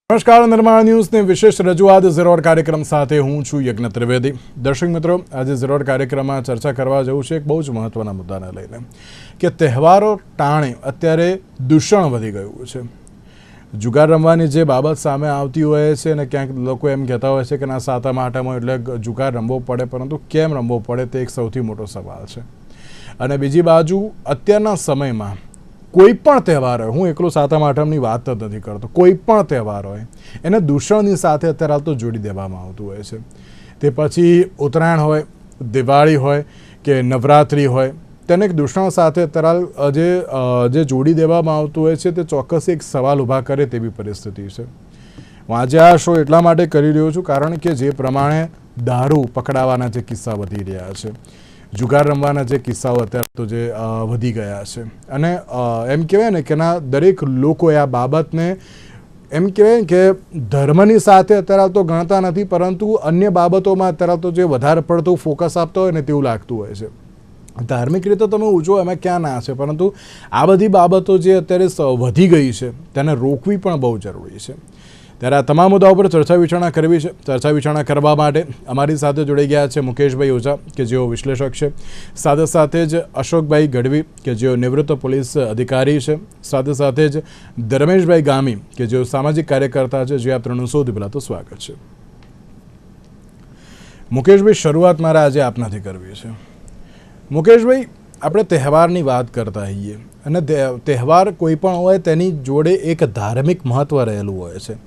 નમસ્કાર, નિર્માણ ન્યૂઝની વિશેષ રજૂઆત ઝીરોડ કાર્યક્રમ સાથે હું છું યજ્ઞ ત્રિવેદી। દર્શક મિત્રો, આજે ઝીરોડ કાર્યક્રમમાં ચર્ચા કરવા જવું છે એક બહુ જ મહત્વના મુદ્દાને લઈને કે તહેવારો ટાણે અત્યારે દૂષણ વધી ગયું છે। જુગાર રમવાની જે બાબત સામે આવતી હોય છે અને ક્યાંક લોકો એમ કહેતા હોય છે કે ના સાતમ આઠમ એટલે જુગાર રમવો પડે, પરંતુ કેમ રમવો પડે તે એક સૌથી મોટો સવાલ છે। અને બીજી બાજુ અત્યારના સમયમાં કોઈ પણ તહેવાર હોય, હું એકલો સાતમ આઠમની વાત જ નથી કરતો, કોઈ પણ તહેવાર હોય એને દૂષણની સાથે અત્યારે હાલ તો જોડી દેવામાં આવતું હોય છે। તે પછી ઉત્તરાયણ હોય, દિવાળી હોય કે નવરાત્રિ હોય, તેને એક દૂષણ સાથે અત્યારે જે જોડી દેવામાં આવતું હોય છે તે ચોક્કસ એક સવાલ ઊભા કરે તેવી પરિસ્થિતિ છે। હું આજે આ શો એટલા માટે કરી રહ્યો છું કારણ કે જે પ્રમાણે દારૂ પકડાવાના જે કિસ્સા વધી રહ્યા છે, જુગાર રમવાના જે કિસ્સાઓ અત્યારે તો જે વધી ગયા છે, અને એમ કહેવાય ને કે ના દરેક લોકોએ આ બાબતને એમ કહેવાય કે ધર્મની સાથે અત્યારે તો ગણતા નથી, પરંતુ અન્ય બાબતોમાં અત્યારે તો જે વધારે પડતું ફોકસ આપતો હોય ને તેવું લાગતું હોય છે। ધાર્મિક રીતે તમે ઉજવો એમાં ક્યાં ના છે, પરંતુ આ બધી બાબતો જે અત્યારે વધી ગઈ છે તેને રોકવી પણ બહુ જરૂરી છે। ત્યારે આ તમામ મુદ્દાઓ પર ચર્ચા વિચારણા કરવી છે। ચર્ચા વિચારણા કરવા માટે અમારી સાથે જોડાઈ ગયા છે મુકેશભાઈ ઓઝા કે જેઓ વિશ્લેષક છે, સાથે સાથે જ અશોકભાઈ ગઢવી કે જેઓ નિવૃત્ત પોલીસ અધિકારી છે, સાથે સાથે જ ધર્મેશભાઈ ગામી કે જેઓ સામાજિક કાર્યકર્તા છે। જે આ ત્રણનું સૌથી પહેલાં તો સ્વાગત છે। મુકેશભાઈ, શરૂઆત મારે આજે આપનાથી કરવી છે। મુકેશભાઈ, આપણે તહેવારની વાત કરતા હોઈએ અને તહેવાર કોઈ પણ હોય તેની જોડે એક ધાર્મિક મહત્ત્વ રહેલું હોય છે,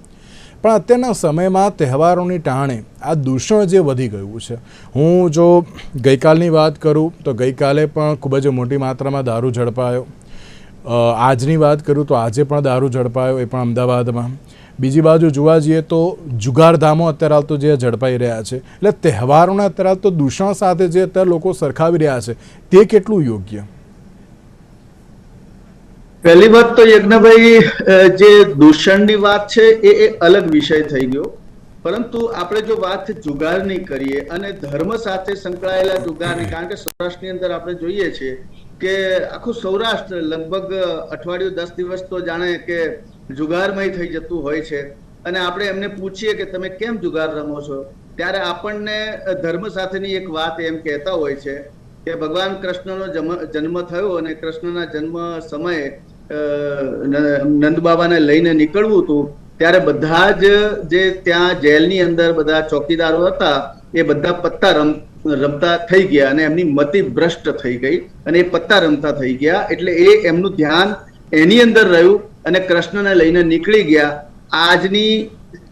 પણ અત્યારના સમયમાં તહેવારોની ટાણે આ દૂષણ જે વધી ગયું છે, હું જો ગઈકાલની વાત કરું તો ગઈકાલે પણ ખૂબ જ મોટી માત્રામાં દારૂ ઝડપાયો। આજની વાત કરું તો આજે પણ દારૂ ઝડપાયો, એ પણ અમદાવાદમાં। બીજી બાજુ જોવા જઈએ તો જુગારધામો અત્યારે હાલ તો જે ઝડપાઈ રહ્યા છે, એટલે તહેવારોના અત્યારે હાલ તો દૂષણ સાથે જે અત્યારે લોકો સરખાવી રહ્યા છે તે કેટલું યોગ્ય? પહેલી વાત તો યજ્ઞભાઈ, જે દૂષણની વાત છે એ અલગ વિષય થઈ ગયો, પરંતુ આપણે જો વાત જુગારની કરીએ અને ધર્મ સાથે સંકળાયેલા જુગારની, કારણ કે સૌરાષ્ટ્રની અંદર આપણે જોઈએ છીએ કે આખું સૌરાષ્ટ્ર લગભગ અઠવાડિયું 10 દિવસ તો જાણે કે જુગારમય થઈ જતું હોય છે, અને આપણે એમને પૂછીએ કે તમે કેમ જુગાર રમો છો, ત્યારે આપણને ધર્મ સાથેની એક વાત એમ કહેતા હોય છે કે ભગવાન કૃષ્ણનો જન્મ થયો અને કૃષ્ણના જન્મ સમયે નંદ બાબાને લઈને નીકળવું હતું, ત્યારે બધા જ જે ત્યાં જેલની અંદર બધા ચોકીદારો હતા એ બધા પત્તા રમતા થઈ ગયા અને એમની મતિ ભ્રષ્ટ થઈ ગઈ અને એ પત્તા રમતા થઈ ગયા, એટલે એ એમનું ધ્યાન એની અંદર રહ્યું અને કૃષ્ણને લઈને નીકળી ગયા।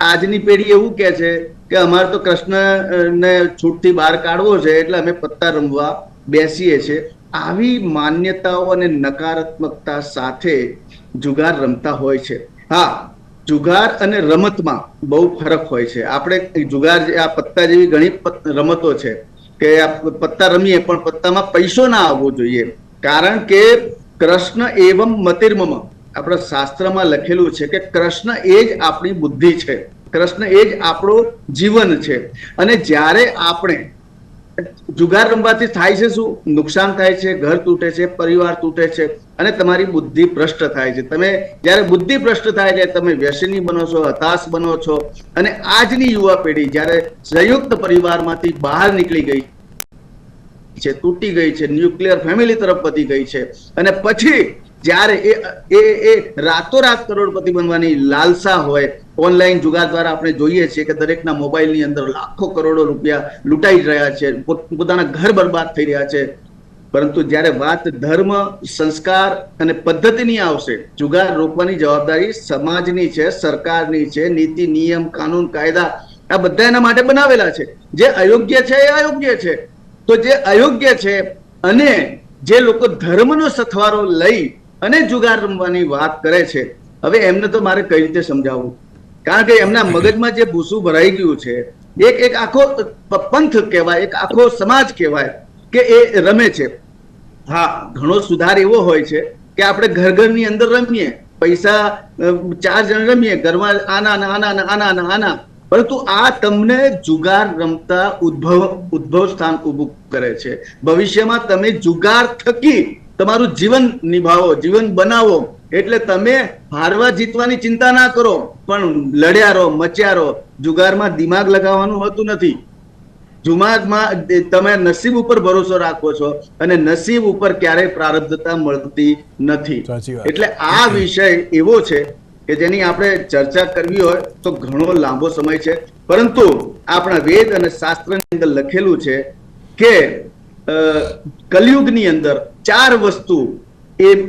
આજની પેઢી એવું કહે છે કે અમારે તો કૃષ્ણને છૂટથી બહાર કાઢવો છે એટલે અમે પત્તા રમવા બેસીએ છીએ। આવી માન્યતાઓ અને નકારાત્મકતા સાથે જુગાર રમતા હોય છે। હા, જુગાર અને રમતમાં બહુ ફરક હોય છે। આપણે જુગાર, આ પત્તા જેવી ઘણી રમતો છે કે આ પત્તા રમીએ પણ પત્તામાં પૈસો ના આવવો જોઈએ, કારણ કે કૃષ્ણ એવમ મતિર્મમ આપણા શાસ્ત્રમાં લખેલું છે કે કૃષ્ણ એ જ આપણી બુદ્ધિ છે, કૃષ્ણ એ જ આપણું જીવન છે। અને જ્યારે આપણે જુગાર રમવાથી થાય છે શું નુકસાન થાય છે? ઘર તૂટે છે, પરિવાર તૂટે છે અને તમારી બુદ્ધિ ભ્રષ્ટ થાય છે। તમે જ્યારે બુદ્ધિ ભ્રષ્ટ થાય છે તમે વ્યસની બનો છો, હતાશ બનો છો, અને આજની યુવા પેઢી જ્યારે સંયુક્ત પરિવારમાંથી બહાર નીકળી ગઈ છે, તૂટી ગઈ છે, ન્યુક્લિયર ફેમિલી તરફ વધી ગઈ છે, અને પછી જ્યારે એ રાતોરાત કરોડપતિ બનવાની લાલસા હોય, ઓનલાઈન જુગાર દ્વારા આપણે જોઈએ છીએ કે દરેકના મોબાઈલની અંદર લાખો કરોડો રૂપિયા લૂંટાઈ રહ્યા છે, પોતાના ઘર બરબાદ થઈ રહ્યા છે, પરંતુ જ્યારે વાત ધર્મ, સંસ્કાર અને પદ્ધતિની આવશે, જુગાર રોકવાની જવાબદારી સમાજની છે, સરકારની છે। નીતિ, નિયમ, કાનૂન, કાયદા આ બધા એના માટે બનાવેલા છે। જે અયોગ્ય છે એ અયોગ્ય છે, તો જે અયોગ્ય છે અને જે લોકો ધર્મનો સથવારો લઈ અને જુગાર રમવાની વાત કરે છે, હવે એમને તો મારે કઈ રીતે સમજાવવું, કારણ કે એમના મગજમાં જે ભૂસું ભરાઈ ગયું છે, એક આખો પંથ કહેવાય, એક આખો સમાજ કહેવાય કે એ રમે છે। હા, ઘણો સુધાર એવો હોય છે કે આપણે ઘરની અંદર રમીએ, પૈસા 4 જણ રમીએ ઘરમાં, આના, પરંતુ આ તમને જુગાર રમતા ઉદ્ભવ સ્થાન ઊભું કરે છે। ભવિષ્યમાં તમે જુગાર થકી તમારું જીવન નિભાવો, જીવન બનાવો, એટલે તમે હારવા જીતવાની ચિંતા ના કરો, પણ લડ્યા રહો, મચ્યા રહો. જુગારમાં દિમાગ લગાવવાનું હોતું નથી. જુગારમાં તમે નસીબ ઉપર ભરોસો રાખો છો અને નસીબ ઉપર ક્યારેય પ્રારબ્ધતા મળતી નથી. એટલે આ વિષય એવો છે કે જેની આપણે ચર્ચા કરવી હોય તો ઘણો લાંબો સમય છે, પરંતુ આપણા વેદ અને શાસ્ત્રની અંદર લખેલું છે કે કલયુગની અંદર 4 વસ્તુ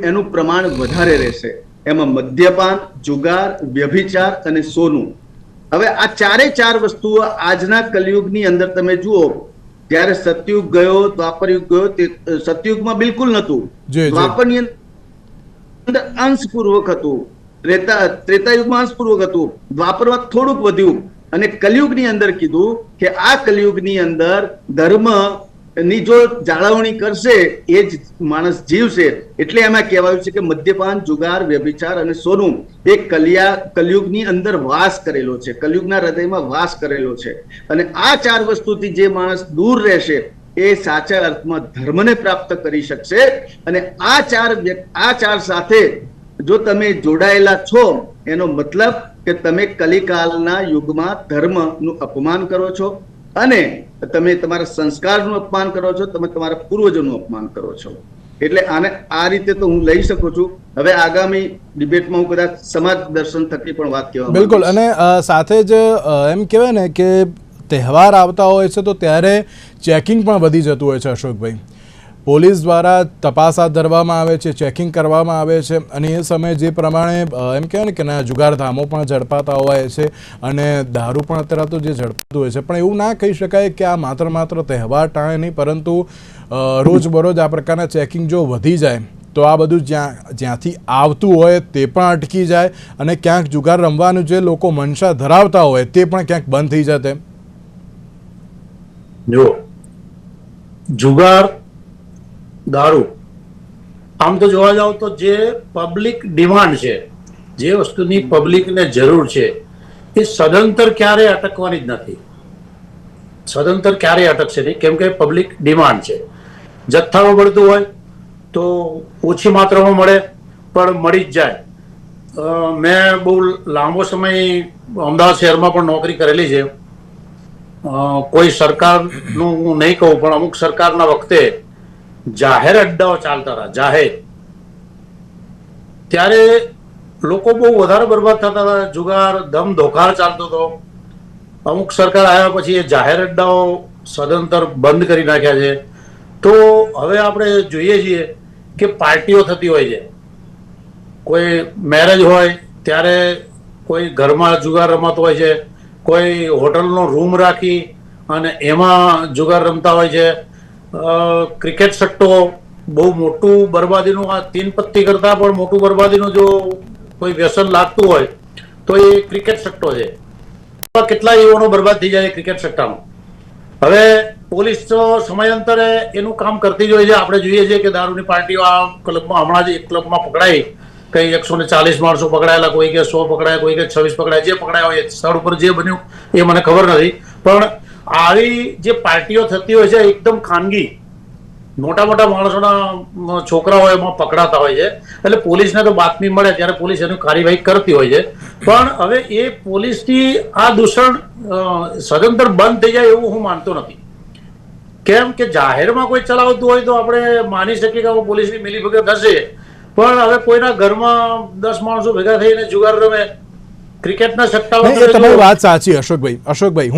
એનું પ્રમાણ વધારે રહેશે. એમાં મદ્યપાન, જુગાર, વ્યભિચાર અને સોનું. હવે આ 4 વસ્તુઓ આજના કલયુગની અંદર તમે જુઓ, જ્યારે સતયુગ ગયો, દ્વાપર યુગ ગયો, તે સતયુગમાં બિલકુલ નતું. દ્વાપરની અંદર અંશપૂર્વક હતું, ત્રેતાયુગમાં અંશપૂર્વક હતું, દ્વાપરમાં થોડુંક વધ્યું, અને કલયુગની અંદર કીધું કે આ કલયુગની અંદર ધર્મ ની જો જાળવણી કરશે એ જ માણસ જીવશે. એટલે એમાં કહેવાયું છે કે મદ્યપાન, જુગાર, વ્યભિચાર અને સોનું એ કલયુગની અંદર વાસ કરેલો છે, કલયુગના હૃદયમાં વાસ કરેલો છે. અને આ 4 વસ્તુથી જે માણસ દૂર રહેશે એ સાચા અર્થમાં ધર્મને પ્રાપ્ત કરી શકશે. અને આ 4 સાથે જો તમે જોડાયેલા છો, એનો મતલબ કે તમે કલિકાલના યુગમાં ધર્મનું અપમાન કરો છો અને તમે તમારા સંસ્કારનું અપમાન કરો છો, તમે તમારા પૂર્વજોનું અપમાન કરો છો. એટલે આને આ રીતે તો હું લઈ શકું છું. હવે આગામી ડિબેટમાં હું કદાચ સમાજ દર્શન થકી પણ વાત કહેવા બિલકુલ. અને સાથે જ એમ કહેવાય ને કે તહેવાર આવતા હોય છે તો ત્યારે ચેકિંગ પણ વધી જતું હોય છે અશોકભાઈ. પોલીસ દ્વારા તપાસ હાથ ધરવામાં આવે છે, ચેકિંગ કરવામાં આવે છે, અને એ સમયે જે પ્રમાણે એમ કહેવાય ને કે ના જુગારધામો પણ ઝડપાતા હોય છે અને દારૂ પણ અત્યારે તો જે ઝડપાતું હોય છે. પણ એવું ના કહી શકાય કે આ માત્ર તહેવાર ટાણે નહીં, પરંતુ રોજબરોજ આ પ્રકારના ચેકિંગ જો વધી જાય તો આ બધું જ્યાંથી આવતું હોય તે પણ અટકી જાય અને ક્યાંક જુગાર રમવાનું જે લોકો મનસા ધરાવતા હોય તે પણ ક્યાંક બંધ થઈ જાય. જો જુગાર, દારૂ, આમ તો જોવા જાવ તો જે પબ્લિક ડિમાન્ડ છે, જે વસ્તુની પબ્લિકને જરૂર છે, એ સદંતર ક્યારેય અટકવાની જ નથી. સદંતર ક્યારેય અટકશે નહીં, કેમ કે પબ્લિક ડિમાન્ડ છે. જથ્થામાં મળતું હોય તો ઓછી માત્રામાં મળે પણ મળી જ જાય. મેં બહુ લાંબો સમય અમદાવાદ શહેરમાં પણ નોકરી કરેલી છે. કોઈ સરકારનું હું નહીં કહું, પણ અમુક સરકારના વખતે જાહેર અડ્ડાઓ ચાલતા હતા, જાહેર. ત્યારે લોકો બહુ વધારે બરબાદ થતા હતા, જુગાર ધમ ધોકાર ચાલતો હતો. અમુક સરકાર આવ્યા પછી એ જાહેર અડ્ડાઓ સદંતર બંધ કરી નાખ્યા છે. તો હવે આપણે જોઈએ છીએ કે પાર્ટીઓ થતી હોય છે. કોઈ મેરેજ હોય ત્યારે કોઈ ઘરમાં જુગાર રમાતો હોય છે, કોઈ હોટલનો રૂમ રાખી અને એમાં જુગાર રમતા હોય છે. ક્રિકેટ સટ્ટો બહુ મોટું બરબાદીનું, આ 3 પત્તી કરતા પણ મોટું બરબાદીનું જો કોઈ વ્યસન લાગતું હોય તો એ ક્રિકેટ સટ્ટો છે. કેટલા યુવાનો બરબાદ થઈ જાય ક્રિકેટ સટ્ટામાં. હવે પોલીસ તો સમયાંતરે એનું કામ કરતી જ હોય છે. આપણે જોઈએ છીએ કે દારૂની પાર્ટીઓ આ ક્લબમાં, હમણાં જ એક ક્લબમાં પકડાઈ, કઈ 140 માણસો પકડાયેલા, કોઈ કે 100 પકડાયા, કોઈ કે 26 પકડાયા. જે પકડાયા હોય સ્થળ ઉપર જે બન્યું એ મને ખબર નથી, પણ આવી જે પાર્ટીઓ થતી હોય છે એકદમ ખાનગી, મોટા મોટા માણસોના છોકરાઓ એમાં પકડાતા હોય છે. એટલે પોલીસને તો બાતમી મળે ત્યારે પોલીસ એની કાર્યવાહી કરતી હોય છે. પણ હવે એ પોલીસથી આ દૂષણ સદંતર બંધ થઈ જાય એવું હું માનતો નથી. કેમ કે જાહેરમાં કોઈ ચલાવતું હોય તો આપણે માની શકીએ કે પોલીસની મિલીભગત હશે, પણ હવે કોઈના ઘરમાં 10 માણસો ભેગા થઈને જુગાર રમે, ક્રિકેટના સટ્ટાઓ. તમારી વાત સાચી અશોકભાઈ,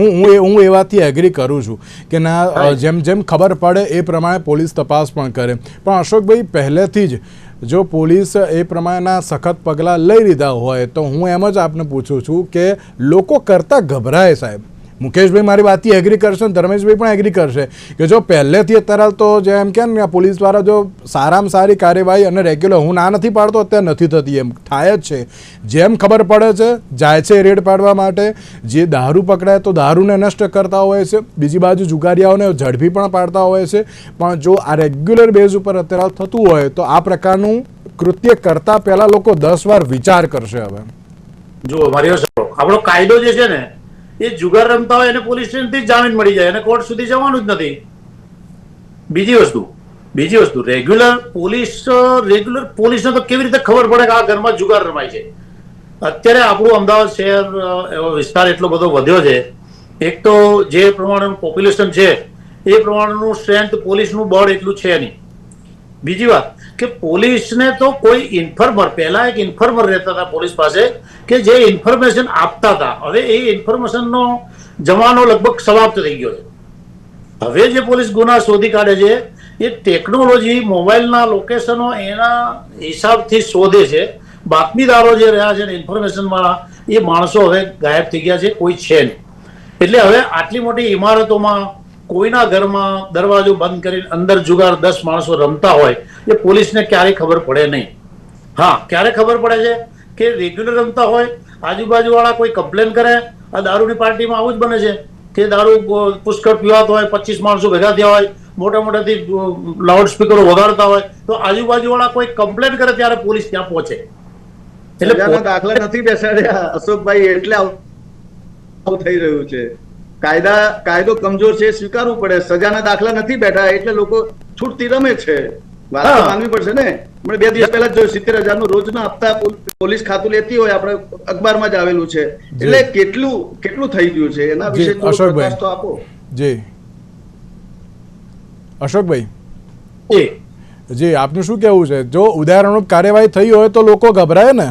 હું એ વાતથી એગ્રી કરું છું કે ના, જેમ જેમ ખબર પડે એ પ્રમાણે પોલીસ તપાસ પણ કરે. પણ અશોકભાઈ, પહેલેથી જ જો પોલીસ એ પ્રમાણેના સખત પગલાં લઈ લીધા હોય તો હું એમ જ આપને પૂછું છું કે લોકો કરતા ગભરાય સાહેબ. મુકેશભાઈ મારી વાતથી એગ્રી કરશે ને ધર્મેશભાઈ પણ એગ્રી કરશે કે જો પહેલેથી અત્યારે તો જેમ કે ને પોલીસ દ્વારા જો સારામાં સારી કાર્યવાહી અને રેગ્યુલર, હું ના નથી પાડતો અત્યારે નથી થતી, એમ થાય જ છે. જેમ ખબર પડે છે જાય છે રેડ પાડવા માટે, જે દારૂ પકડાય તો દારૂને નષ્ટ કરતા હોય છે, બીજી બાજુ જુગારીયાઓને ઝડપી પણ પાડતા હોય છે. પણ જો આ રેગ્યુલર બેઝ ઉપર અત્યારે થતું હોય તો આ પ્રકારનું કૃત્ય કરતા પહેલા લોકો 10 વાર વિચાર કરશે. હવે જો મારી આપણો કાયદો જે છે ને, એ જુગાર રમતા હોય એને પોલીસ સ્ટેશનથી જામીન મળી જાય અને કોર્ટ સુધી જવાનું જ નથી. બીજી વસ્તુ, બીજી વસ્તુ, રેગ્યુલર પોલીસને તો કેવી રીતે ખબર પડે કે આ ઘરમાં જુગાર રમાય છે? અત્યારે આપણું અમદાવાદ શહેર વિસ્તાર એટલો બધો વધ્યો છે, એક તો જે પ્રમાણેનું પોપ્યુલેશન છે એ પ્રમાણેનું સ્ટ્રેન્થ પોલીસનું બળ એટલું છે નહીં. બીજી વાત કે પોલીસને તો કોઈ ઇન્ફોર્મર, પહેલા એક ઇન્ફોર્મર રહેતા હતા પોલીસ પાસે કે જે ઇન્ફોર્મેશન આપતા હતા. હવે એ ઇન્ફોર્મેશનનો જમાનો લગભગ સમાપ્ત થઈ ગયો છે. હવે જે પોલીસ ગુના શોધી કાઢે છે એ ટેકનોલોજી, મોબાઈલના લોકેશનો એના હિસાબથી શોધે છે. બાતમીદારો જે રહ્યા છે, ઇન્ફોર્મેશન વાળા, એ માણસો હવે ગાયબ થઈ ગયા છે, કોઈ છે નહીં. એટલે હવે આટલી મોટી ઇમારતોમાં કોઈના ઘરમાં દરવાજો બંધ કરીને અંદર જુગાર 10 માણસો રમતા હોય એ પોલીસને ક્યારેય ખબર પડે નહીં. હા, ક્યારે ખબર પડે છે કે રેગ્યુલર રમતા હોય, આજુબાજુ વાળા કોઈ કમ્પ્લેન કરે, આ દારૂની પાર્ટીમાં આવું જ બને છે કે દારૂ પુષ્કળ પીવાતો હોય, 25 માણસો ભેગા થયા હોય, મોટા મોટાથી લાઉડ સ્પીકરો વગાડતા હોય, તો આજુબાજુ વાળા કોઈ કમ્પ્લેન કરે ત્યારે પોલીસ ત્યાં પહોંચે. એટલે દાખલા નથી બેસાડ્યા અશોકભાઈ, એટલે આવું થઈ રહ્યું છે. કાયદો કમજોર છે, સ્વીકારવું પડે. સજાના દાખલા નથી બેઠા એટલે લોકો છૂટતી રમે છે. વાત માનવી પડશે ને. આપણે 2 દિવસ પહેલા જોયું 70,000 નું રોજના હપ્તા પોલીસ ખાતું લેતી હોય, આપણે અખબારમાં જ આવેલું છે. એટલે કેટલું થઈ ગયું છે એના વિશે થોડો પ્રકાશ તો આપો. જી અશોકભાઈ, જી આપનું શું કેવું છે? જો ઉદાહરણરૂપ કાર્યવાહી થઈ હોય તો લોકો ગભરાય ને?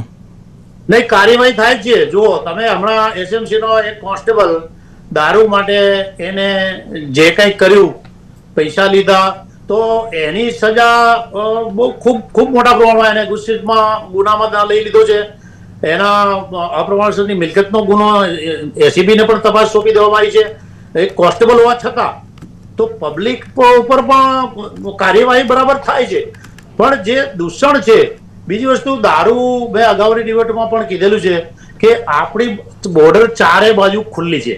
નહીં, કાર્યવાહી થાય છે. જો તમે હમણાં એસએમસી નો એક કોન્સ્ટેબલ દારૂ માટે એને જે કંઈ કર્યું, પૈસા લીધા, તો એની સજા બહુ ખૂબ મોટા પ્રમાણમાં એને ગુસ્સીમાં ગુનામાં લઈ લીધો છે. એના અપ્રમાણસરની મિલકતનો ગુનો એસીબી ને પણ તપાસ સોંપી દેવામાં આવી છે. એક કોન્સ્ટેબલ હોવા છતાં તો પબ્લિક ઉપર પણ કાર્યવાહી બરાબર થાય છે. પણ જે દૂષણ છે, બીજી વસ્તુ દારૂ, મેં અગાઉની ડિબેટમાં પણ કીધેલું છે કે આપણી બોર્ડર 4 બાજુ ખુલ્લી છે.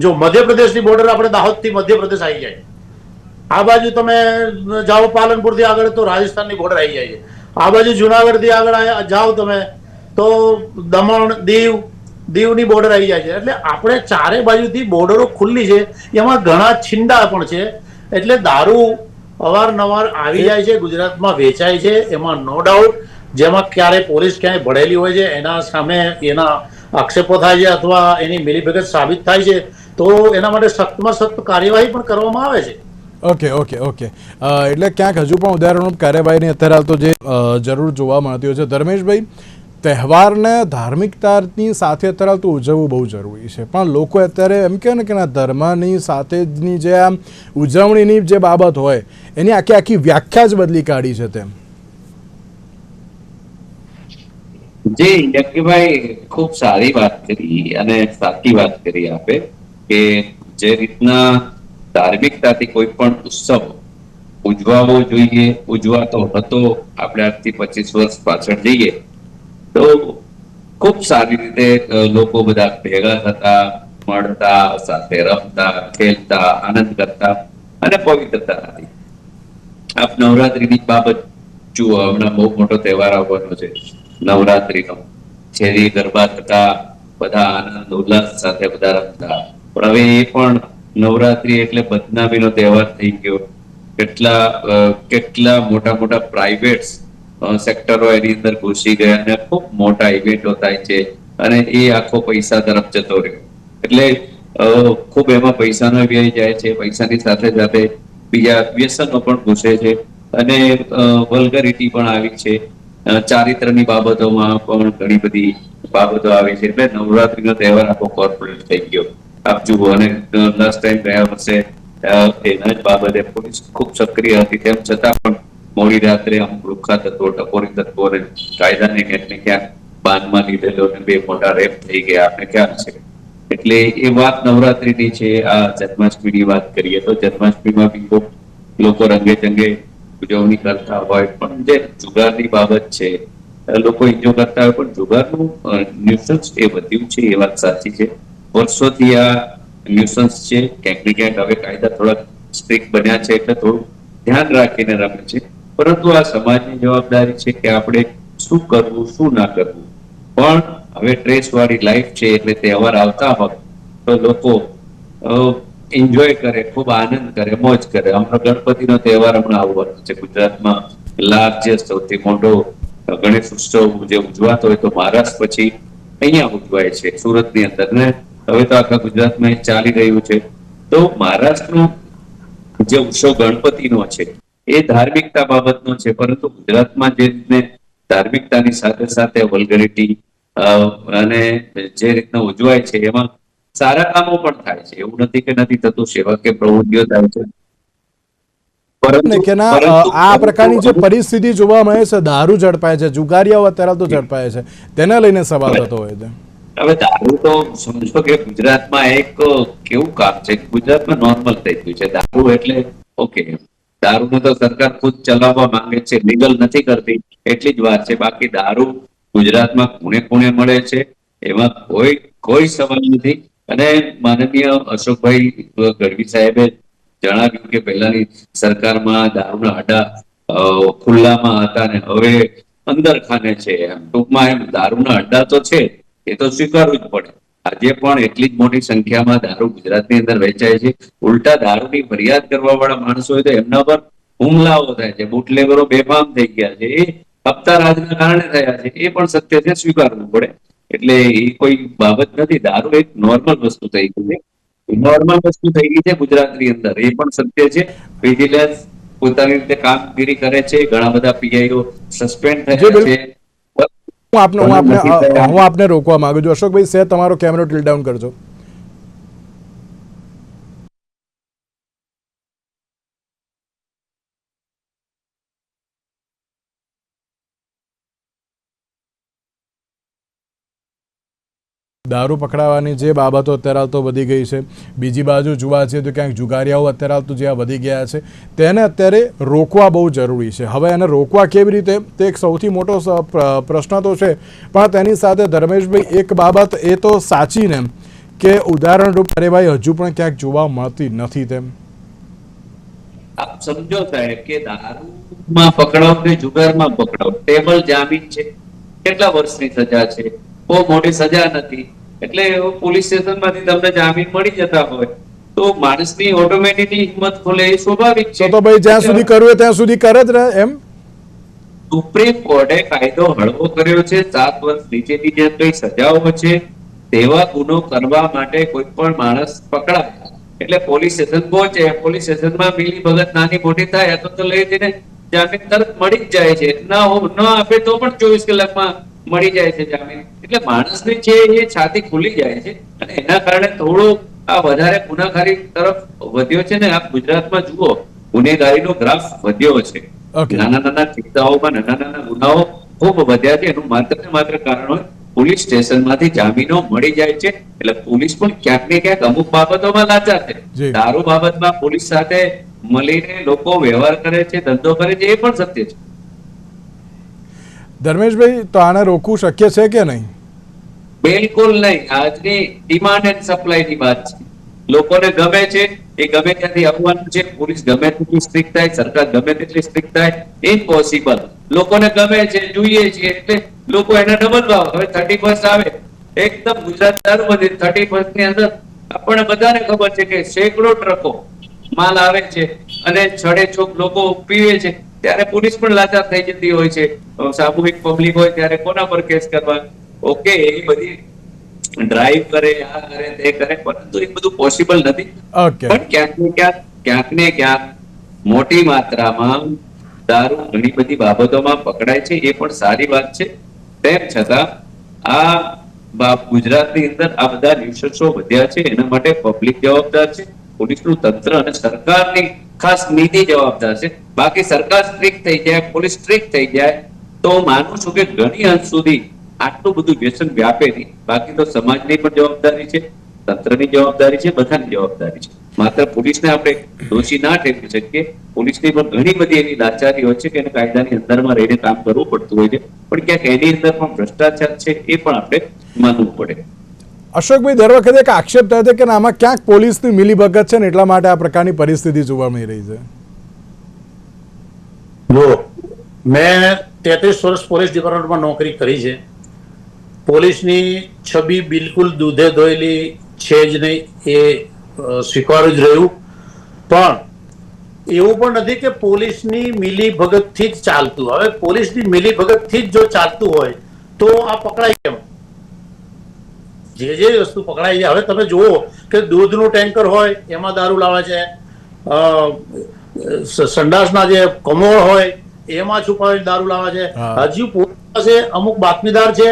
જો મધ્યપ્રદેશની બોર્ડર આપણે દાહોદથી મધ્યપ્રદેશ આવી જાય, આ બાજુ તમે જાઓ પાલનપુરથી આગળ તો રાજસ્થાનની બોર્ડર આવી જાય છે, આ બાજુ જુનાગઢથી આગળ જાઓ તમે તો દમણ, દીવની બોર્ડર આવી જાય છે. એટલે આપણે 4 બાજુથી બોર્ડરો ખુલ્લી છે, એમાં ઘણા છીંડા પણ છે. એટલે દારૂ અવારનવાર આવી જાય છે, ગુજરાતમાં વેચાય છે, એમાં નો ડાઉટ. જેમાં ક્યારે પોલીસ ક્યાંય ભળેલી હોય છે, એના સામે એના આક્ષેપો થાય છે અથવા એની મિલીભગત સાબિત થાય છે તો એના માટે સખ્તમાં સખ્ત કાર્યવાહી પણ કરવામાં આવે છે. ઓકે. એટલે ક્યાંક હજુ પણ ઉદાહરણરૂપ કાર્યવાહીની અત્યારે હાલ તો જે જરૂર જોવા મળતી હોય છે. ધર્મેશભાઈ, તહેવારને ધાર્મિકતાની સાથે અત્યારે તો ઉજવવું બહુ જરૂરી છે, પણ લોકો અત્યારે એમ કહે ને કે ના, ધર્મની સાથેની જે આ ઉજવણીની જે બાબત હોય એની આખી વ્યાખ્યા જ બદલી કાઢી છે તેમ. જી યજ્ઞભાઈ, ખૂબ સારી વાત કરી અને સાચી વાત કરી આપે કે જે રીતના ધાર્મિકતાથી કોઈ પણ ઉત્સવ ઉજવાવો જોઈએ, ઉજવાતો હતો આપણે આજથી 25 વર્ષ પાછળ જઈએ તો ખૂબ સારી રીતે લોકો બધા ભેગા થતા, મળતા, સાથે રમતા, ખેલતા, આનંદ કરતા અને પવિત્રતા હતી. આપ નવરાત્રીની બાબત જુઓ, હમણાં બહુ મોટો તહેવાર આવવાનો છે નવરાત્રીનો. શેરી ગરબા થતા, બધા આનંદ ઉલ્લાસ સાથે બધા રમતા. પણ હવે એ પણ નવરાત્રી એટલે બદનામીનો તહેવાર થઈ ગયો. કેટલા મોટા પ્રાઇવેટ સેક્ટરો એની અંદર ઘૂસી ગયા અને ખૂબ મોટા ઇવેન્ટો થાય છે અને એ આખો પૈસા તરફ જતો રહ્યો. એટલે ખૂબ એમાં પૈસાનો વ્યય જાય છે. પૈસાની સાથે સાથે બીજા વ્યસનો પણ ઘૂસે છે અને વલ્ગરિટી પણ આવી છે. ચારિત્રની બાબતોમાં પણ ઘણી બધી બાબતો આવી છે. એટલે નવરાત્રીનો તહેવાર આખો કોર્પોરેટ થઈ ગયો આપ જુઓ. અને લાસ્ટ ટાઈમ ગયા વર્ષે એના જ બાબતે પોલીસ ખૂબ સક્રિય હતી, તેમ છતાં પણ મોડી રાત્રે અમુક લુખ્ખા તત્વો, ટપોરી તત્વોને કાયદાની ક્યાંક ને ક્યાંક બાનમાં લીધેલો અને 2 મોટા રેપ થઈ ગયા, આપણે ખ્યાલ છે. એટલે એ વાત નવરાત્રીની છે. આ જન્માષ્ટમીની વાત કરીએ તો જન્માષ્ટમીમાં બી ખૂબ લોકો રંગે ચંગે ઉજવણી કરતા હોય, પણ જે જુગારની બાબત છે લોકો એન્જોય કરતા હોય, પણ જુગારનું ન્યુસન્સ એ વધ્યું છે, એ વાત સાચી છે. વર્ષોથી આ ન્યુસન્સ છે. ક્યાંક ને ક્યાંક હવે કાયદા થોડા સ્ટ્રિક્ટ બન્યા છે એટલે થોડું ધ્યાન રાખીને રમે છે. પરંતુ આ સમાજની જવાબદારી છે કે આપણે શું કરવું, શું ના કરવું. પણ હવે ટ્રેસ વાળી લાઈફ છે એટલે તહેવાર આવતા હોય તો લોકો એન્જોય કરે, ખૂબ આનંદ કરે, મોજ કરે. હમણાં ગણપતિનો તહેવાર હમણાં આવવાનો છે. ગુજરાતમાં લાર્જેસ્ટ સૌથી મોટો ગણેશ ઉત્સવ જે ઉજવાતો હોય તો મહારાષ્ટ્ર પછી અહીંયા ઉજવાય છે, સુરતની અંદર. ને હવે તો આખા ગુજરાતમાં એ ચાલી રહ્યું છે. તો મહારાષ્ટ્રનો જે ઉત્સવ ગણપતિનો છે એ ધાર્મિકતા બાબતનો છે, પરંતુ ગુજરાતમાં જે રીતને ધાર્મિકતાની સાથે સાથે વલ્ગરિટી અને જે રીતના ઉજવાય છે એમાં સારા કામો પણ થાય છે. એવું નથી કે નથી થતું, સેવાકીય પ્રવૃત્તિઓ થાય છે. કે ના આ પ્રકારની જે પરિસ્થિતિ જોવા મળે છે, દારૂ ઝડપાય છે, જુગારીઓ અત્યારે તો ઝડપાય છે, તેને લઈને સવાલ થતો હોય છે. હવે દારૂ તો સમજો કે ગુજરાતમાં એક કેવું કામ છે, ગુજરાતમાં નોર્મલ થઈ ગયું છે દારૂ. એટલે ઓકે, દારૂને તો સરકાર ખુદ ચલાવવા માંગે છે, લીગલ નથી કરતી એટલી જ વાત છે. બાકી દારૂ ગુજરાતમાં ખૂણે ખૂણે મળે છે, એમાં કોઈ સવાલ નથી. અને માનનીય અશોકભાઈ ગઢવી સાહેબે જણાવ્યું કે પહેલાની સરકારમાં દારૂના અડ્ડા ખુલ્લામાં હતા ને હવે અંદર ખાને છે. ટૂંકમાં એમ દારૂના અડ્ડા તો છે, એ તો સ્વીકારવું જ પડે. આજે પણ એટલી જ મોટી સંખ્યામાં દારૂ ગુજરાતની અંદર વેચાય છે. ઉલટા દારૂની ફરિયાદ કરવા વાળા માણસો હોય તો એમના પર હુમલાઓ થાય છે. બુટલેગરો બેફામ થઈ ગયા છે, એ હપ્તા રાજના કારણે થયા છે. એ પણ સત્ય છે, સ્વીકારવું પડે. એટલે એ કોઈ બાબત નથી. દારૂ એક નોર્મલ વસ્તુ થઈ ગઈ છે, નોર્મલ વસ્તુ થઈ ગઈ છે ગુજરાતની અંદર. એ પણ સત્ય છે. વિજિલન્સ પોતાની રીતે કામગીરી કરે છે, ઘણા બધા પીઆઈઓ સસ્પેન્ડ થયા છે. હું આપને રોકવા માંગુ છું. અશોકભાઈ સહેજ તમારો કેમેરો ટિલ ડાઉન કરજો. દારૂ પકડાવાની જે બાબતો અત્યારે તો વધી ગઈ છે, બીજી બાજુ જોવા જઈએ તો ક્યાંક જુગારીયાઓ અત્યારે તો જ્યાં વધી ગયા છે, તેને અત્યારે રોકવા બહુ જરૂરી છે. હવે એને રોકવા કેવી રીતે, તે એક સૌથી મોટો પ્રશ્ન તો છે. પણ તેની સાથે ધર્મેશભાઈ એક બાબત એ તો સાચી ને કે ઉદાહરણરૂપ કાર્યવાહી હજુ પણ ક્યાંક જોવા મળતી નથી. તેમ આપ સમજો સાહેબ કે દારૂમાં પકડાવ કે જુગારમાં પકડાવ, ટેબલ જામીન છે, કેટલા વર્ષની સજા છે, બહુ મોટી સજા નથી. એટલે પોલીસ સ્ટેશનમાંથી તમને જામીન મળી જતા હોય તો માણસની ઓટોમેટિકલી હિંમત ખોલે, એ સ્વાભાવિક છે. તો ભાઈ જ્યાં સુધી કરવું ત્યાં સુધી કરે જ રહે. એમ સુપ્રીમ કોર્ટે કાયદો હળવો કર્યો છે. 7 વર્ષ નીચેની જે કઈ સજાઓ છે તેવા ગુનો કરવા માટે કોઈ પણ માણસ પકડાય એટલે પોલીસ સ્ટેશન પહોંચે, પોલીસ સ્ટેશનમાં મિલી ભગત નાની મોટી થાય તો લઈ જઈને જામીન તરત મળી જ જાય છે. ન આપે તો પણ 24 કલાકમાં મળી જાય છે જામીન. એટલે માણસની છે એ છાતી ખુલી જાય છે અને એના કારણે થોડો આ વધારે ગુનાખોરી તરફ વધ્યો છે. ને આપ ગુજરાતમાં જુઓ, ગુનેગારીનો ગ્રાફ વધ્યો છે. નાના નાના કિસ્સાઓમાં નાના નાના ગુનાઓ ખૂબ વધ્યા છે. એનું માત્ર ને માત્ર કારણ પોલીસ સ્ટેશનમાંથી જામીનો મળી જાય છે. એટલે પોલીસ પણ ક્યાંક ને ક્યાંક અમુક બાબતોમાં લાચાર છે. દારૂ બાબતમાં પોલીસ સાથે મળીને લોકો વ્યવહાર કરે છે, ધંધો કરે છે, એ પણ સત્ય છે. ધર્મેશભાઈ, તો આને રોકવું શક્ય છે કે નહીં? બિલકુલ નહીં. આજની ડિમાન્ડ એન્ડ સપ્લાય ની વાત છે. લોકોને ગમે છે, એ ગમે ત્યાંથી આવવાનું છે. પોલીસ ગમે તેટલી સ્ટ્રિક્ટ થાય, સરકાર ગમે તેટલી સ્ટ્રિક્ટ થાય, ઇમ્પોસિબલ. લોકોને ગમે છે, જોઈએ છે, એટલે લોકો એના ડબલ ભાવ. હવે 31st આવે, એકદમ ગુજરાત દારૂબંધી 31st ની અંદર આપણને બધાને ખબર છે કે સેંકડો ટ્રકો માલ આવે છે અને છડેછોક લોકો પીવે છે. ત્યારે પોલીસ પણ લાચાર થઈ જતી હોય છે. સામૂહિક પબ્લિક હોય ત્યારે કોના પર કેસ કરવા? ઓકે, એ બધી ડ્રાઈવ કરે, આ કરે, તે કરે, પરંતુ એ બધું પોસિબલ નથી. પણ ક્યાંક ને ક્યાંક મોટી માત્રામાં દારૂ ઘણી બધી બાબતોમાં પકડાય છે, એ પણ સારી વાત છે. તેમ છતાં આ ગુજરાતની અંદર આ બધા ન્યુસન્સો વધ્યા છે. એના માટે પબ્લિક જવાબદાર છે, પોલીસનું તંત્ર અને સરકારની ખાસ નીતિ જવાબદાર છે. બાકી સરકાર સ્ટ્રિક્ટ થઈ જાય, પોલીસ સ્ટ્રિક્ટ થઈ જાય તો માનું છું કે ઘણી હદ સુધી આટલું બધું વ્યસન વ્યાપે નહીં. બાકી તો સમાજની પણ જવાબદારી છે, તંત્રની જવાબદારી છે, બધાની જવાબદારી છે. માત્ર પોલીસને આપણે દોષી ના ઠેરવી શકીએ. પોલીસની પણ ઘણી બધી એવી લાચારી હોય છે કે એને કાયદાની અંદરમાં રહીને કામ કરવું પડતું હોય છે. પણ ક્યાંક એની અંદર પણ ભ્રષ્ટાચાર છે, એ પણ આપણે માનવું પડે. અશોકભાઈ, દર વખતે એક આક્ષેપ થાય છે કે આમાં ક્યાંક પોલીસની મિલીભગત છે ને એટલા માટે આ પ્રકારની પરિસ્થિતિ જોવા મળી રહી છે. જો મેં 33 વર્ષ પોલીસ ડિપાર્ટમેન્ટમાં નોકરી કરી છે. પોલીસની છબી બિલકુલ દૂધે ધોયેલી છે જ નહીં, એ સ્વીકાર્યું જ રહ્યું. પણ એવું પણ નથી કે પોલીસની મિલીભગતથી જ ચાલતું. હવે પોલીસની મિલીભગતથી જ જો ચાલતું હોય તો આ પકડાય કેમ? જે વસ્તુ પકડાઈ જાય, હવે તમે જુઓ કે દૂધનું ટેન્કર હોય એમાં દારૂ લાવે છે, સંડાસના જે કમોળ હોય એમાં છુપાવી દારૂ લાવે છે. હજી પોલીસ પાસે અમુક બાતમીદાર છે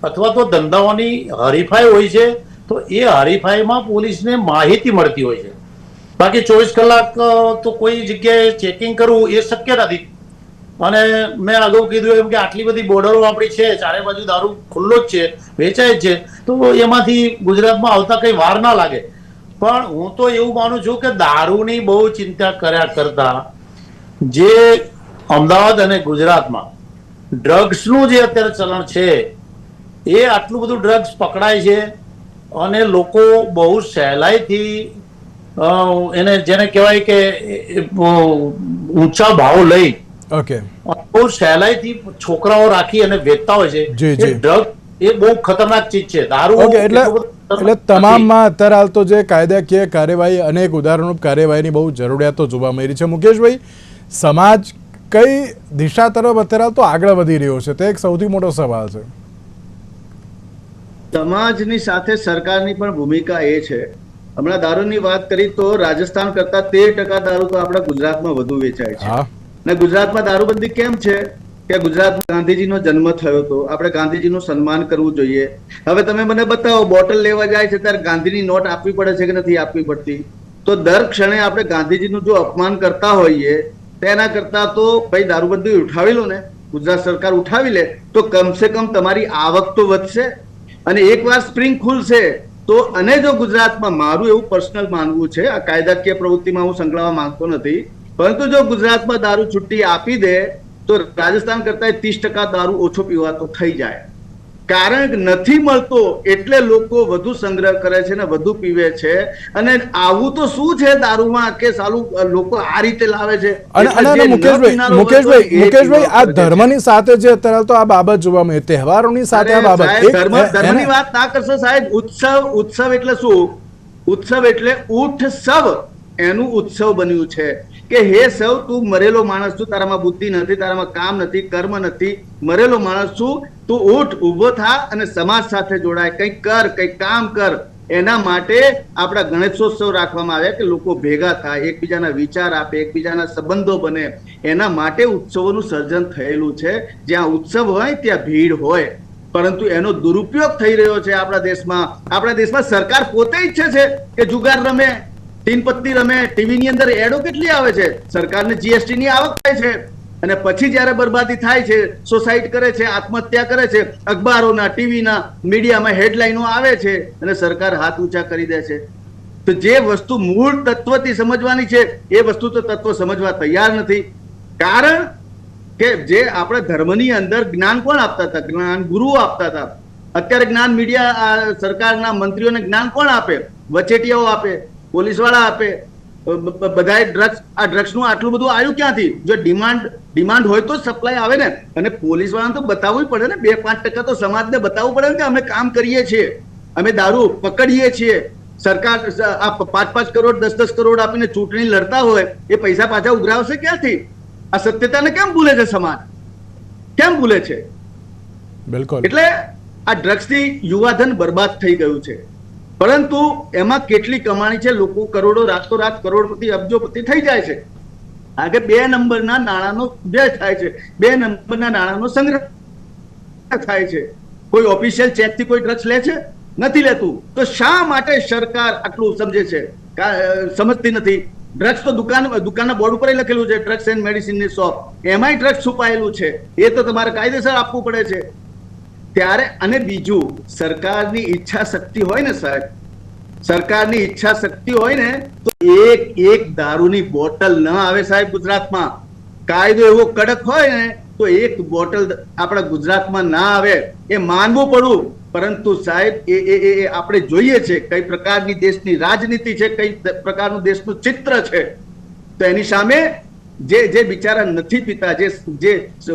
અથવા તો ધંધાઓની હરીફાઈ હોય છે, તો એ હરીફાઈમાં પોલીસને માહિતી મળતી હોય છે. બાકી 24 કલાક તો કોઈ જગ્યાએ ચેકિંગ કરવું એ શક્ય નથી. અને મેં અગાઉ કીધું એમ કે આટલી બધી બોર્ડરો આપણી છે, ચારે બાજુ દારૂ ખુલ્લો જ છે, વેચાય જ છે, તો એમાંથી ગુજરાતમાં આવતા કઈ વાર ના લાગે. પણ હું તો એવું માનું છું કે દારૂની બહુ ચિંતા કર્યા કરતા જે અમદાવાદ અને ગુજરાતમાં ડ્રગ્સનું જે અત્યારે ચલણ છે, એ આટલું બધું ડ્રગ્સ પકડાય છે અને લોકો બહુ સહેલાઈથી એને જેને કહેવાય કે ઊંચા ભાવ લઈ બહુ સહેલાઈથી છોકરાઓ રાખી અને વેચતા હોય છે. ડ્રગ એ બહુ ખતરનાક ચીજ છે. દારૂ એટલે તમામમાં અત્યારે હાલ તો જે કાયદાકીય કાર્યવાહી, અનેક ઉદાહરણો કાર્યવાહીની બહુ જરૂરિયાતો જોવા મળી રહી છે. મુકેશભાઈ, સમાજ કઈ દિશા તરફ અત્યારે તો આગળ વધી રહ્યો છે, તે એક સૌથી મોટો સવાલ છે. સમાજની સાથે સરકારની પણ ભૂમિકા એ છે. હમણાં દારૂની વાત કરી તો રાજસ્થાન કરતા 13% દારૂ તો આપણા ગુજરાતમાં વધુ વેચાય છે. અને ગુજરાતમાં દારૂબંધી કેમ છે કે ગુજરાતમાં ગાંધીજીનો જન્મ થયો હતો, આપણે ગાંધીજીનું સન્માન કરવું જોઈએ. હવે તમે મને બતાવો, બોટલ લેવા જાય છે ત્યારે ગાંધીની નોટ આપવી પડે છે કે નથી આપવી પડતી? તો દર ક્ષણે આપણે ગાંધીજીનું જો અપમાન કરતા હોઈએ તેના કરતા તો ભાઈ દારૂબંધી ઉઠાવી લો ને, ગુજરાત સરકાર ઉઠાવી લે તો કમસે કમ તમારી આવક તો વધશે. અને એકવાર સ્પ્રિંગ ખુલશે તો, અને જો ગુજરાતમાં, મારું એવું પર્સનલ માનવું છે, આ કાયદાકીય પ્રવૃત્તિમાં હું સંકળાવા માંગતો નથી, પરંતુ જો ગુજરાતમાં દારૂ છુટ્ટી આપી દે તો રાજસ્થાન કરતા 30% દારૂ ઓછો પીવાતો થઈ જાય. કારણ કે નથી મળતો એટલે લોકો વધુ સંગ્રહ કરે છે ને વધુ પીવે છે. અને આવું તો શું છે દારૂમાં કે સાલું લોકો આ રીતે લાવે છે. મુકેશભાઈ, આ ધર્મની સાથે જે અત્યારે તો આ બાબત જોવા મળે, તહેવારોની સાથે આ બાબત, ધર્મની વાત ના કરશો સાહેબ. ઉત્સવ એટલે શું? ઉત્સવ એટલે ઉઠસવ, એનું ઉત્સવ બન્યું છે કે હે સૌ, તું મરેલો માણસ છું, તારામાં બુદ્ધિ નથી, તારામાં કામ નથી, કર્મ નથી, મરેલો માણસ છું, તું ઉઠ, ઉભો થા અને સમાજ સાથે જોડાય, કંઈક કર, કંઈક કામ કર. એના માટે આપણા ગણેશોત્સવ રાખવામાં આવે કે લોકો ભેગા થાય, એકબીજાના વિચાર આપે, એકબીજાના સંબંધો બને. એના માટે ઉત્સવોનું સર્જન થયેલું છે. જ્યાં ઉત્સવ હોય ત્યાં ભીડ હોય, પરંતુ એનો દુરુપયોગ થઈ રહ્યો છે આપણા દેશમાં. આપણા દેશમાં સરકાર પોતે ઈચ્છે છે કે જુગાર રમે, તીન પત્તી રમે, ટીવીની અંદર એડો કેટલી આવે છે, સરકારને જીએસટી ની આવક થાય છે. અને પછી જયારે બરબાદી થાય છે, સુસાઇડ કરે છે, આત્મહત્યા કરે છે, અખબારોના, ટીવીના, મીડિયામાં હેડલાઇનો આવે છે અને સરકાર હાથ ઊંચા કરી દે છે. તો જે વસ્તુ મૂળ તત્વથી સમજવાની છે એ વસ્તુ તો તત્વ સમજવા તૈયાર નથી. કારણ કે જે આપણે ધર્મની અંદર જ્ઞાન કોણ આપતા હતા? જ્ઞાન ગુરુઓ આપતા હતા. અત્યારે જ્ઞાન મીડિયા, સરકારના મંત્રીઓને જ્ઞાન કોણ આપે? વચેટિયાઓ આપે, પોલીસ વાળા આપે. બધા ડ્રગ્સ, આ ડ્રગ્સ નું આટલું બધું આવ્યું ક્યાંથી? જો ડિમાન્ડ હોય તો સપ્લાય આવે ને. અને પોલીસ વાળાને તો બતાવવું પડે ને, 2-5% તો સમાજને બતાવવું પડે ને કે અમે કામ કરીએ છીએ, અમે દારૂ પકડીએ છીએ. સરકાર આ 5-5 કરોડ 10-10 કરોડ આપીને ચૂંટણી લડતા હોય, એ પૈસા પાછા ઉઘરાવશે ક્યાંથી? આ સત્યતાને કેમ ભૂલે છે સમાજ? કેમ ભૂલે છે? બિલકુલ. એટલે આ ડ્રગ્સથી યુવાધન બરબાદ થઈ ગયું છે. પરંતુ એમાં કેટલી કમાણી છે, લોકો કરોડો, રાતોરાત કરોડપતિ, અબજોપતિ થઈ જાય છે. આગળ 2 નંબરના નાણાંનો વ્યય થાય છે, 2 નંબરના નાણાંનો સંગ્રહ થાય છે. કોઈ ઓફિશિયલ ચેકથી કોઈ ડ્રગ્સ લે છે? નથી લેતું. તો શા માટે સરકાર આટલું સમજે છે? સમજતી નથી. ડ્રગ્સ તો દુકાનના બોર્ડ ઉપર લખેલું છે, ડ્રગ્સ એન્ડ મેડિસિનની શોપ, એમાંય ડ્રગ્સ છુપાયેલું છે. એ તો તમારે કાયદેસર આપવું પડે છે ત્યારે. અને બીજું, સરકારની ઈચ્છા શક્તિ હોય ને સાહેબ, સરકારની ઈચ્છા શક્તિ હોય ને તો એક દારૂની બોટલ ન આવે સાહેબ ગુજરાતમાં. કાયદો એવો કડક હોય ને તો એક બોટલ આપણા ગુજરાતમાં ના આવે, એ માનવું પડવું. પરંતુ સાહેબ એ આપણે જોઈએ છે કઈ પ્રકારની દેશની રાજનીતિ છે, કઈ પ્રકારનું દેશનું ચિત્ર છે. તો એની સામે જે બિચારા નથી પીતા, જે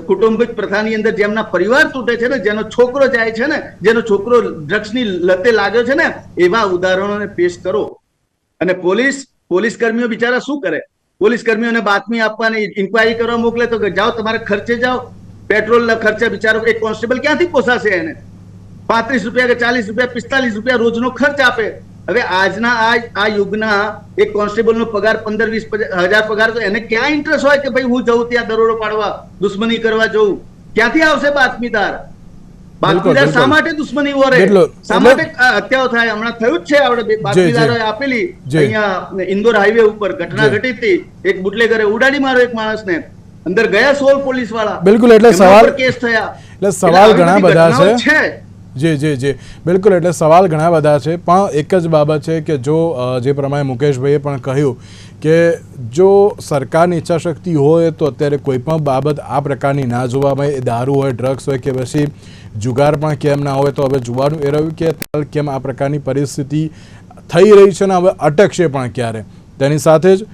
કુટુંબિક પ્રથાની અંદર જેમના પરિવાર તૂટે છે ને, જેનો છોકરો જાય છે ને, જેનો છોકરો ડ્રગ્સની લતે લાગ્યો છે ને, એવા ઉદાહરણોને પેશ કરો અને પોલીસ કર્મીઓ બિચારા શું કરે? પોલીસ કર્મીઓને બાતમી આપવાની, ઇન્કવાયરી કરવા મોકલે તો કે જાઓ તમારે ખર્ચે જાઓ, પેટ્રોલના ખર્ચે બિચારો એક કોન્સ્ટેબલ ક્યાંથી પોસાશે એને? 35 રૂપિયા કે 40 રૂપિયા 45 રૂપિયા રોજનો ખર્ચ આપે. હવે આજના આ યુગના એક કોન્સ્ટેબલનો પગાર 15-20 હજાર પગાર, તો એને ક્યાં ઇન્ટરેસ્ટ હોય કે ભાઈ હું જઉં ત્યાં દરોડો પાડવા, દુશ્મની કરવા જઉં? ક્યાંથી આવશે બાતમીદાર? બાતમીદાર શા માટે દુશ્મની વરે? શા માટે હત્યાઓ થાય? હમણાં થયું જ છે, આપણે બાતમીદારોએ આપેલી અહીંયા ઇન્દોર હાઈવે ઉપર ઘટના ઘટી હતી, એક બુટલેગરે ઉડાડી માર્યો એક માણસને, અંદર ગયા 16 પોલીસ વાળા. બિલકુલ, એટલે સવાલ કેસ થયા. એટલે સવાલ ઘણા બધા છે. જી બિલકુલ, એટલે સવાલ ઘણા બધા છે, પણ એક જ બાબત છે કે જો જે પ્રમાણે મુકેશભાઈએ પણ કહ્યું કે જો સરકારની ઈચ્છાશક્તિ હોય તો અત્યારે કોઈ પણ બાબત આ પ્રકારની ના જોવામાં, એ દારૂ હોય, ડ્રગ્સ હોય કે પછી જુગાર પણ કેમ ના હોય, તો હવે જોવાનું એ રહ્યું કે કેમ આ પ્રકારની પરિસ્થિતિ થઈ રહી છે ને હવે અટકશે પણ ક્યારે. તેની સાથે જ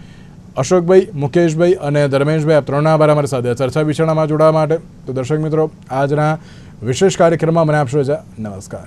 અશોકભાઈ, મુકેશભાઈ અને ધર્મેશભાઈ, આ ત્રણના આભાર અમારી સાથે ચર્ચા વિચારણામાં જોડાવા માટે. તો દર્શક મિત્રો, આજના વિશેષ કાર્યક્રમમાં મને આપશો રજા. નમસ્કાર.